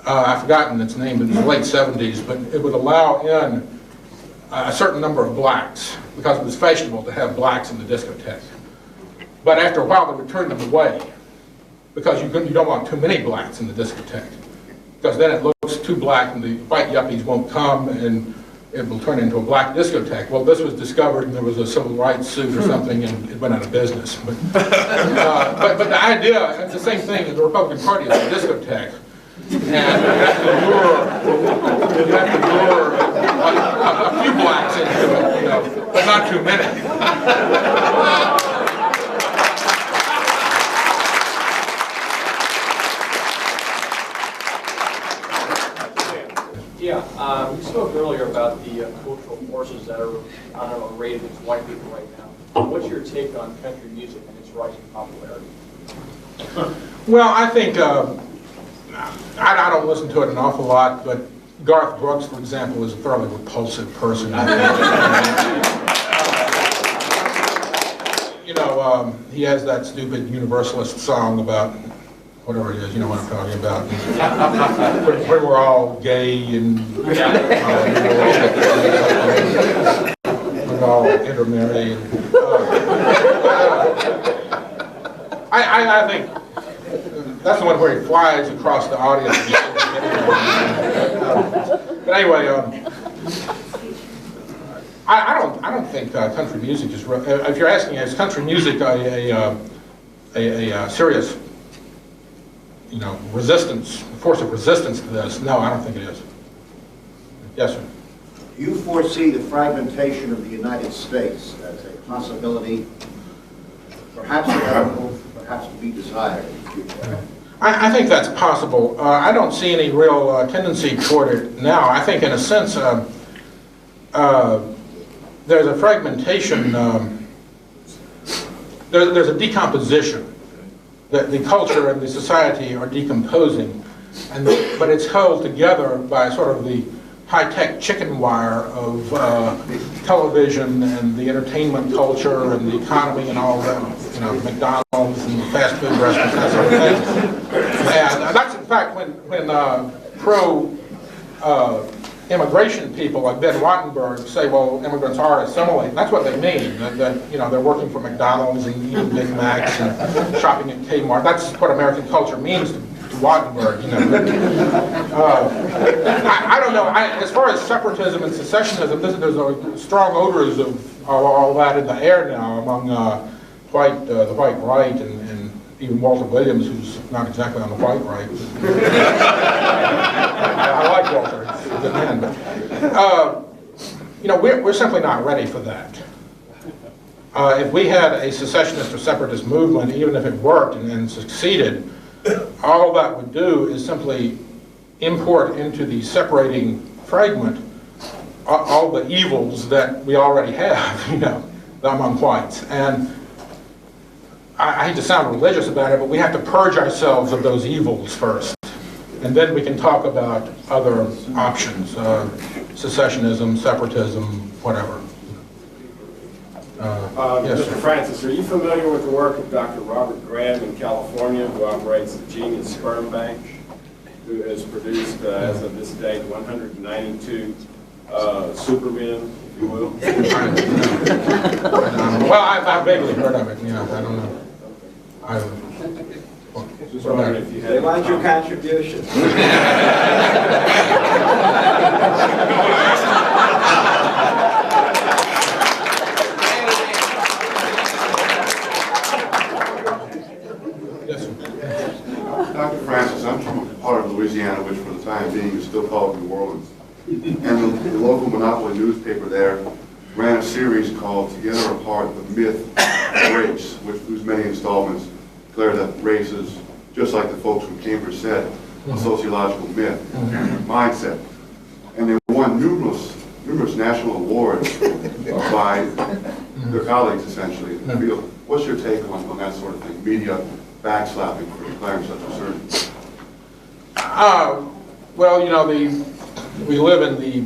I've forgotten its name, but in the late 70s, but it would allow in a certain number of blacks because it was fashionable to have blacks in the discotheque. But after a while, they would turn them away because you don't want too many blacks in the discotheque, because then it looks too black and the white yuppies won't come, and it will turn into a black discotheque. Well, this was discovered and there was a civil rights suit or something and it went out of business. But the idea, it's the same thing, the Republican Party is a discotheque. And you have to lure a few blacks into it, you know, but not too many. Yeah, you spoke earlier about the cultural forces that are, I don't know, arrayed against white people right now. What's your take on country music and its rising popularity? Well, I think, I don't listen to it an awful lot, but Garth Brooks, for example, is a thoroughly repulsive person. You know, he has that stupid Universalist song about whatever it is, you know what I'm talking about. When we're all gay and we're all intermarry. I think that's the one where he flies across the audience. But anyway, I don't think country music is. If you're asking, is country music a serious, you know, force of resistance to this? No, I don't think it is. Yes, sir. Do you foresee the fragmentation of the United States as a possibility, perhaps inevitable, perhaps to be desired in the future? I think that's possible. I don't see any real tendency toward it now. I think in a sense there's a fragmentation, there's a decomposition. The culture and the society are decomposing, but it's held together by sort of the high-tech chicken wire of television and the entertainment culture and the economy and all that, you know, McDonald's and fast food restaurants, that sort of thing. And that's, in fact, when pro-immigration people like Ben Wattenberg say, well, immigrants are assimilating, that's what they mean, that you know, they're working for McDonald's and eating Big Macs and shopping at Kmart. That's what American culture means to Wattenberg, you know. I don't know. As far as separatism and secessionism, there's strong odors of all that in the air now among the white right and even Walter Williams, who's not exactly on the white right. I like Walter; he's a good man. But you know, we're simply not ready for that. If we had a secessionist or separatist movement, even if it worked and succeeded, all that would do is simply import into the separating fragment all the evils that we already have, you know, among whites. And I hate to sound religious about it, but we have to purge ourselves of those evils first. And then we can talk about other options, secessionism, separatism, whatever. Yes, Mr. Francis, are you familiar with the work of Dr. Robert Graham in California, who operates the Genius Sperm Bank, who has produced, as of this date, 192 supermen, if you will? Well, I've vaguely heard of it, yeah, I don't know. Just wondering if you had... They want your contribution. Dr. Francis, I'm from a part of Louisiana, which for the time being is still called New Orleans. And the local monopoly newspaper there ran a series called Together Apart, the Myth of Race, whose many installments declare that race is, just like the folks from Cambridge said, a sociological myth, mindset. And they won numerous national awards by their colleagues, essentially, in the field. What's your take on that sort of thing, media backslapping for declaring such assertions? Well, you know, we live in the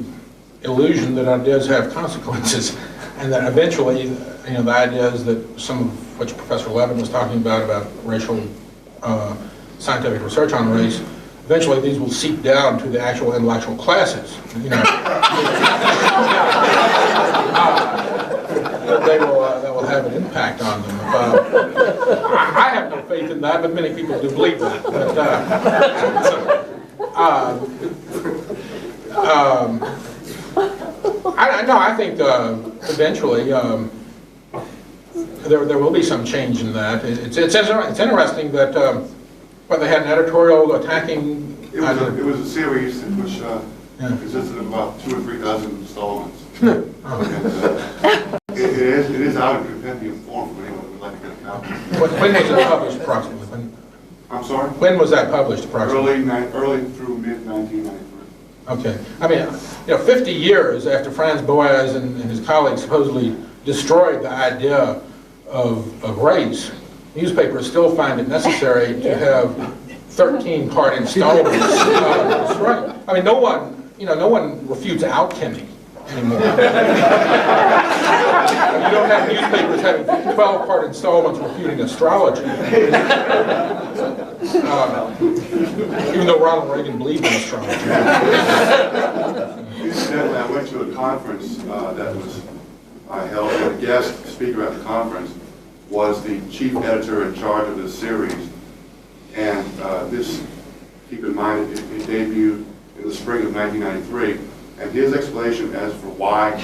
illusion that ideas have consequences, and that eventually, you know, the ideas that some of which Professor Levin was talking about racial scientific research on race, eventually these will seep down to the actual intellectual classes. You know, they will have an impact on them. I have no faith in that, but many people do believe that. But, No, I think eventually there will be some change in that. It's interesting that but they had an editorial attacking. It was a series which consisted of about 2,000 or 3,000 installments. And, it is out in compendium form for anyone who would like to get a copy. When was it published approximately? I'm sorry? When was that published approximately? Early through mid-1993. Okay. I mean, 50 years after Franz Boas and his colleagues supposedly destroyed the idea of race, newspapers still find it necessary to have 13-part installments. That's right. I mean, no one refutes alchemy anymore. You don't have newspapers having 12-part installments refuting astrology. Even though Ronald Reagan believed in astrology. Incidentally, I went to a conference that I held, and the guest speaker at the conference was the chief editor in charge of this series. And this, keep in mind, it debuted in the spring of 1993. And his explanation as for why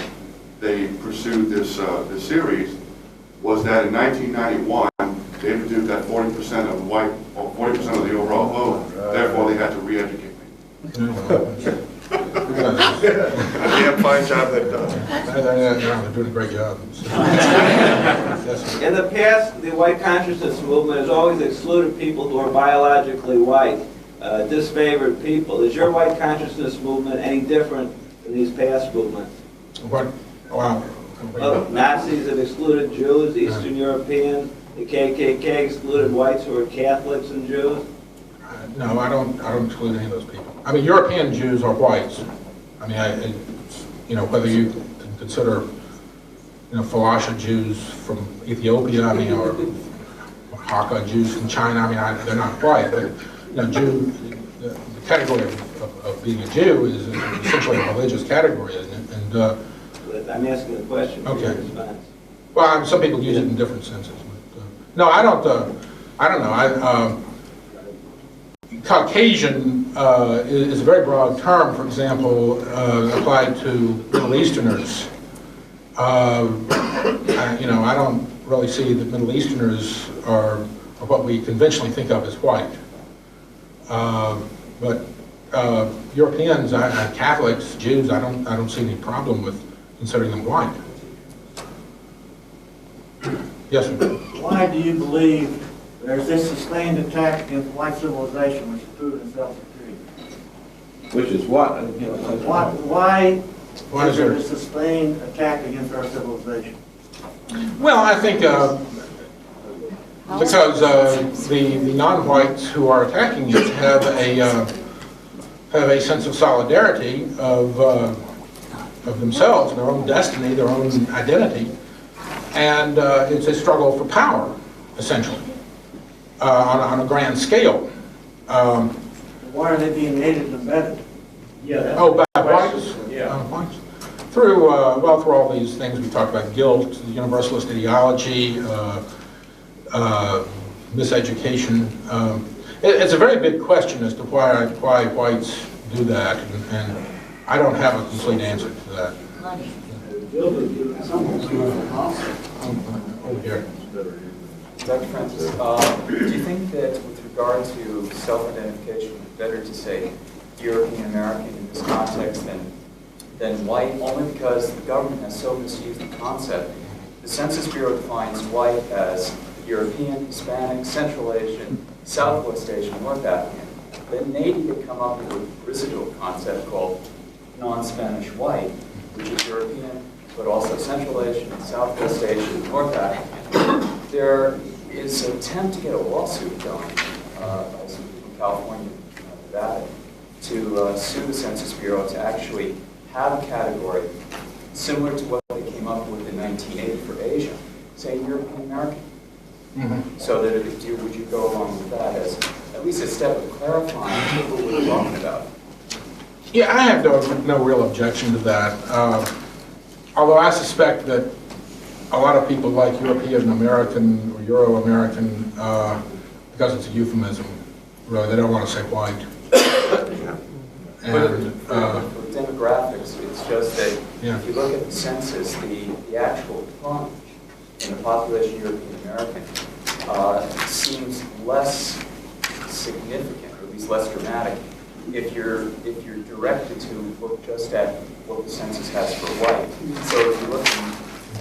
they pursued this series was that in 1991 they produced that 40% of white, or 40% of the overall vote. Therefore, they had to re-educate me. Yeah, fine job they've done. They're doing a great job. In the past, the white consciousness movement has always excluded people who are biologically white, disfavored people. Is your white consciousness movement any different than these past movements? What? Wow. Well, Nazis have excluded Jews, Eastern Europeans. The KKK excluded whites who are Catholics and Jews. No, I don't exclude any of those people. I mean, European Jews are whites. I mean, whether you can consider, Falasha Jews from Ethiopia, I mean, or Hakka Jews from China, I mean, they're not white. But, the category of being a Jew is essentially a religious category, isn't it? And I'm asking the question for your response. Well, some people use it in different senses. But, no, I don't know. Caucasian is a very broad term, for example, applied to Middle Easterners. I don't really see that Middle Easterners are what we conventionally think of as white. But Europeans, Catholics, Jews, I don't see any problem with considering them white. Yes, sir. Why do you believe there's this sustained attack against white civilization, which is proven itself to be? Which is what? Why is there a this? sustained attack against our civilization? Well, I think because the non-whites who are attacking it have a sense of solidarity of themselves, their own destiny, their own identity, and it's a struggle for power, essentially, on a grand scale. Why are they being aided and abetted? By whites? Whites. Through all these things we talked about: guilt, the universalist ideology, miseducation. It's a very big question as to why whites do that, and I don't have a complete answer to that. Over here. Dr. Francis, do you think that with regard to self-identification, it's better to say European American in this context than white, only because the government has so misused the concept? The Census Bureau defines white as European, Hispanic, Central Asian, Southwest Asian, North African. Then Navy had come up with a residual concept called non-Spanish white, which is European, but also Central Asian, Southwest Asian, North African. There is an attempt to get a lawsuit going by some people in California, Nevada, to sue the Census Bureau to actually have a category similar to what they came up with in 1980 for Asia, say European American. So that would you go along with that as at least a step of clarifying what we're talking about? Yeah, I have no real objection to that. Although I suspect that a lot of people like European American or Euro American, because it's a euphemism, really, they don't want to say white. And for demographics, it's just that Yeah. If you look at the census, the actual plunge in the population of European American seems less significant, or at least less dramatic, if you're directed to look just at what the census has for white. So if you look in,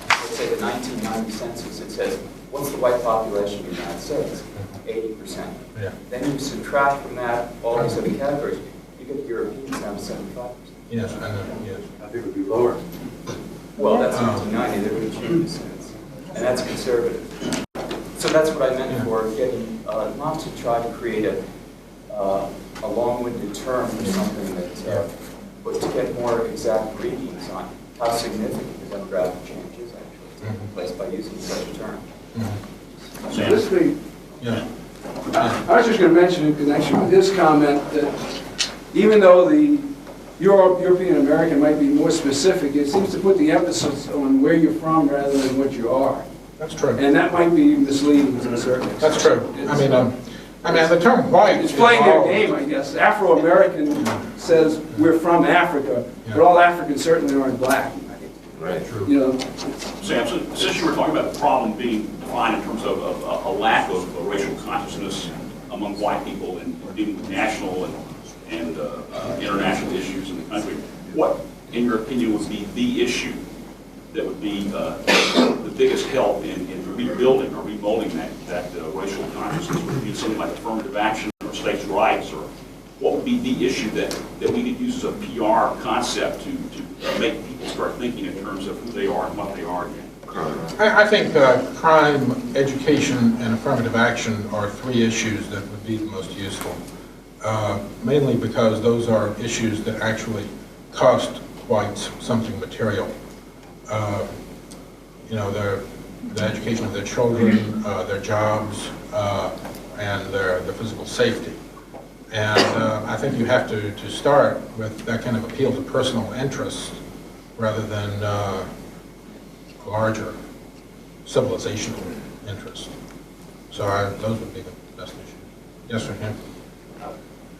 let's say, the 1990 census, it says, what's the white population in the United States? 80%. Yeah. Then you subtract from that all these other categories, you get the Europeans down to 75%. Yes, I know, yes. I think it would be lower. Well, that's 1990, there were changes, and that's conservative. So that's what I meant for getting, not to try to create a long-winded term for something that, but to get more exact readings on how significant the demographic change is actually taking place by using such a term. Basically, Yeah. I was just going to mention in connection with his comment that even though the European American might be more specific, it seems to put the emphasis on where you're from rather than what you are. That's true. And that might be misleading to a certain extent. That's true. I mean, the term white It's playing their evolved. game, I guess. Afro-American says we're from Africa, but all Africans certainly aren't black. Right. True. You know, Sam, since you were talking about the problem being defined in terms of a lack of racial consciousness among white people and dealing with national and international issues in the country, what, in your opinion, would be the issue that would be the biggest help in rebuilding or remolding that racial consciousness? Would it be something like affirmative action or states' rights, or what would be the issue that we could use as a PR concept to make people start thinking in terms of who they are and what they are again? I think crime, education, and affirmative action are three issues that would be the most useful, mainly because those are issues that actually cost whites something material. You know, the education of their children, their jobs, and their physical safety. And I think you have to start with that kind of appeal to personal interest rather than larger civilizational interest. So those would be the best issues. Yes, sir. Yeah.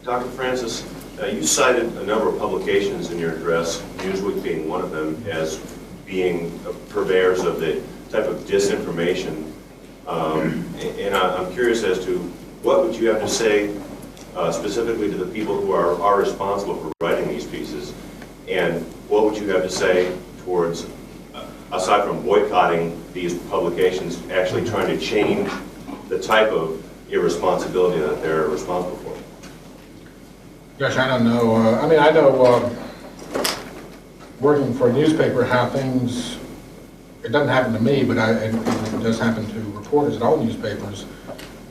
Dr. Francis, you cited a number of publications in your address, Newsweek being one of them, as being purveyors of the type of disinformation. And I'm curious as to what would you have to say specifically to the people who are responsible for writing these pieces, and what would you have to say towards, aside from boycotting these publications, actually trying to change the type of irresponsibility that they're responsible for? Gosh, I don't know. I mean, I know working for a newspaper how things, it doesn't happen to me, but it does happen to reporters at all newspapers,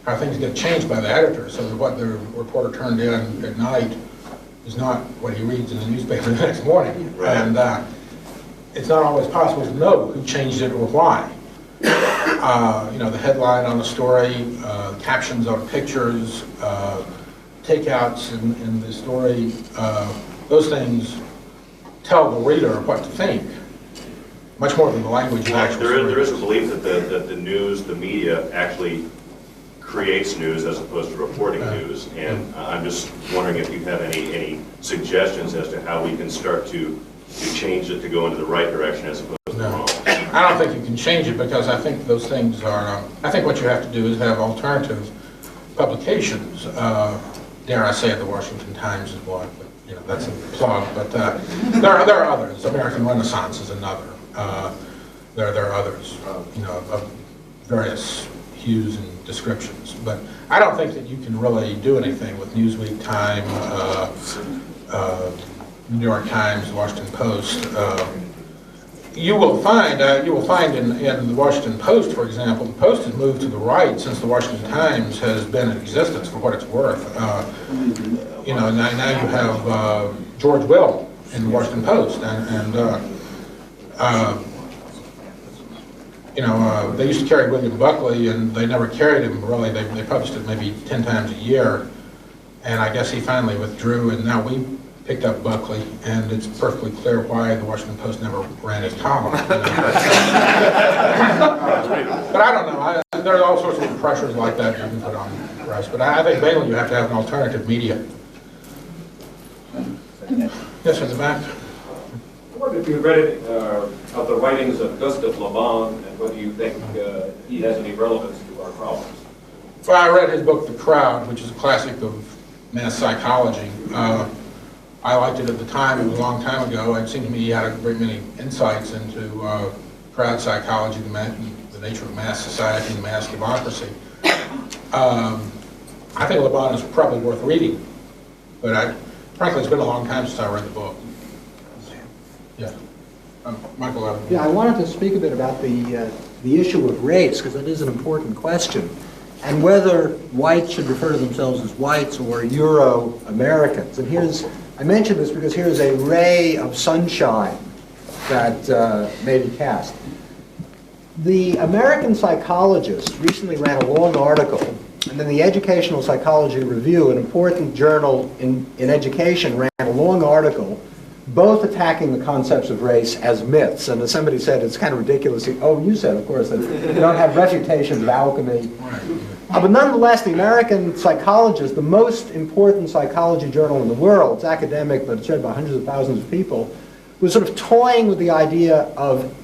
how things get changed by the editor, so that what the reporter turned in at night is not what he reads in the newspaper the next morning. Right. And it's not always possible to know who changed it or why. You know, the headline on the story, captions on pictures, takeouts in the story, those things tell the reader what to think, much more than the language of the actual story. There is a belief that the news, the media, actually creates news as opposed to reporting news, and I'm just wondering if you have any suggestions as to how we can start to change it to go into the right direction as opposed to the wrong. I don't think you can change it, because I think those things are, I think what you have to do is have alternative publications. Dare I say it, the Washington Times is one, but you know, that's a plug, but there are others. American Renaissance is another. There are others, you know, of various hues and descriptions. But I don't think that you can really do anything with Newsweek, Time, New York Times, Washington Post. You will find in the Washington Post, for example, the Post has moved to the right since the Washington Times has been in existence, for what it's worth. You know, now you have George Will in the Washington Post, and you know, they used to carry William Buckley, and they never carried him, really. They published it maybe 10 times a year, and I guess he finally withdrew, and now we picked up Buckley, and it's perfectly clear why the Washington Post never ran his column. You know? But I don't know. There are all sorts of pressures like that you can put on the press, but I think mainly you have to have an alternative media. Yes, in the back. What if you read of the writings of Gustave Le Bon, and whether you think he has any relevance to our problems? Well, I read his book, The Crowd, which is a classic of mass psychology. I liked it at the time. It was a long time ago. It seemed to me he had a great many insights into crowd psychology, the nature of mass society and mass democracy. I think Le Bon is probably worth reading, but frankly, it's been a long time since I read the book. Yeah. Michael. Yeah, I wanted to speak a bit about the issue of race, because it is an important question, and whether whites should refer to themselves as whites or Euro-Americans. And I mention this because here's a ray of sunshine that may be cast. The American psychologist recently ran a long article, and then the Educational Psychology Review, an important journal in education, ran a long article both attacking the concepts of race as myths. And as somebody said, it's kind of ridiculous. Oh, you said, of course, that you don't have refutations of alchemy. But nonetheless, the American psychologist, the most important psychology journal in the world, it's academic, but it's read by hundreds of thousands of people, was sort of toying with the idea of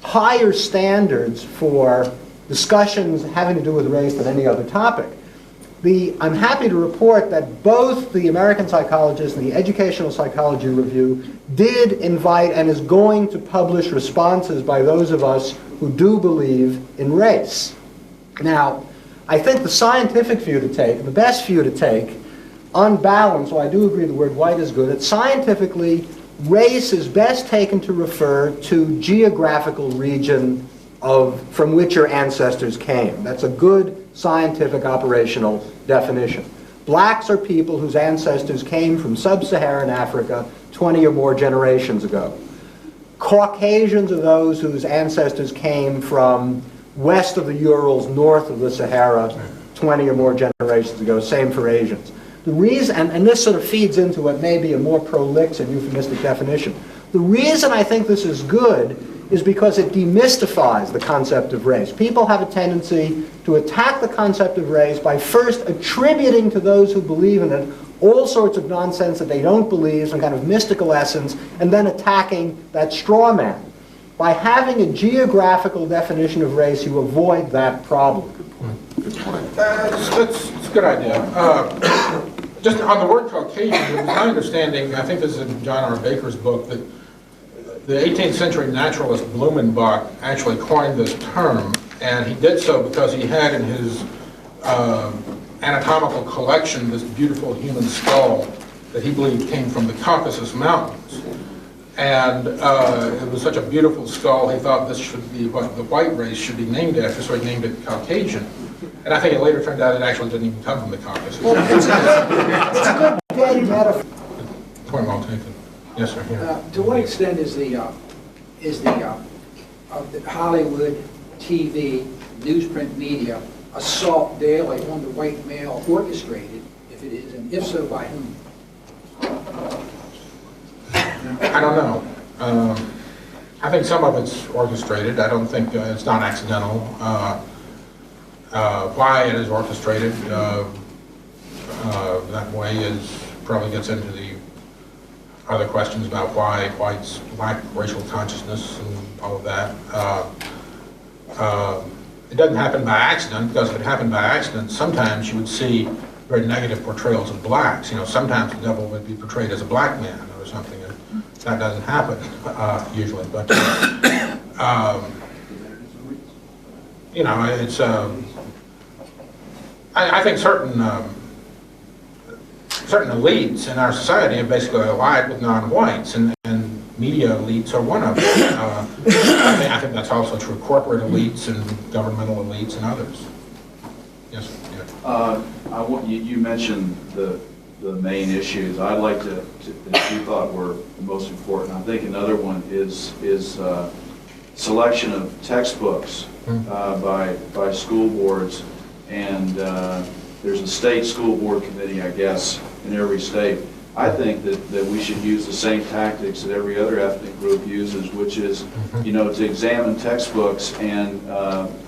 higher standards for discussions having to do with race than any other topic. I'm happy to report that both the American Psychologist and the Educational Psychology Review did invite and is going to publish responses by those of us who do believe in race. Now, I think the scientific view to take, the best view to take, on balance, so I do agree the word white is good, that scientifically, race is best taken to refer to geographical region from which your ancestors came. That's a good scientific operational definition. Blacks are people whose ancestors came from sub-Saharan Africa 20 or more generations ago. Caucasians are those whose ancestors came from west of the Urals, north of the Sahara 20 or more generations ago. Same for Asians. The reason, and this sort of feeds into what may be a more prolix and euphemistic definition. The reason I think this is good is because it demystifies the concept of race. People have a tendency to attack the concept of race by first attributing to those who believe in it all sorts of nonsense that they don't believe, some kind of mystical essence, and then attacking that straw man. By having a geographical definition of race, you avoid that problem. Good point. That's a good idea. Just on the word Caucasian, it was my understanding, I think this is in John R. Baker's book, that the 18th century naturalist Blumenbach actually coined this term, and he did so because he had in his anatomical collection this beautiful human skull that he believed came from the Caucasus Mountains. And it was such a beautiful skull, he thought this should be what the white race should be named after, so he named it Caucasian. And I think it later turned out it actually didn't even come from the Caucasus. Well, it's a good dead metaphor. Point well taken. Yes, sir. Yeah. To what extent is the Hollywood, TV, newsprint media assault daily on the white male orchestrated, if it is, and if so, by whom? I don't know. I think some of it's orchestrated. I don't think it's not accidental. Why it is orchestrated that way probably gets into the other questions about why whites lack racial consciousness and all of that. It doesn't happen by accident, because if it happened by accident, sometimes you would see very negative portrayals of blacks. You know, sometimes the devil would be portrayed as a black man or something, and that doesn't happen usually. But you know, it's I think certain elites in our society have basically allied with non-whites, and media elites are one of them. I think that's also true. Corporate elites and governmental elites and others. Yes. Yeah. You mentioned the main issues. I'd like to that you thought were the most important. I think another one is selection of textbooks by school boards, and there's a state school board committee, I guess, in every state. I think that we should use the same tactics that every other ethnic group uses, which is, you know, to examine textbooks and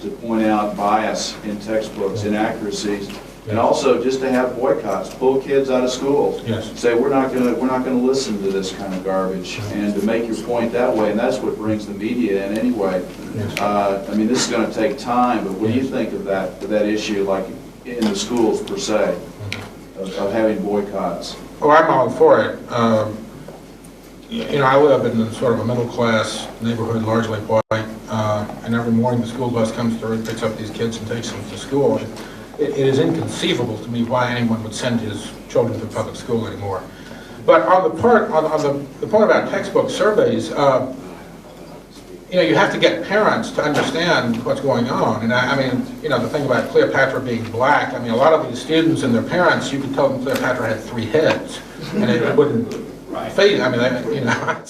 to point out bias in textbooks, inaccuracies, And also just to have boycotts, pull kids out of schools. Yes. Say, we're not gonna listen to this kind of garbage, and to make your point that way, and that's what brings the media in anyway. I mean, this is gonna take time, but what do you think of that issue, like in the schools per se, of having boycotts? Oh, I'm all for it. You know, I live in sort of a middle-class neighborhood, largely white, and every morning the school bus comes through and picks up these kids and takes them to school. It is inconceivable to me why anyone would send his children to public school anymore. But on the point about textbook surveys, you know, you have to get parents to understand what's going on. And I mean, you know, the thing about Cleopatra being black, I mean, a lot of these students and their parents, you could tell them Cleopatra had 3 heads, and it wouldn't phase. I mean, you know.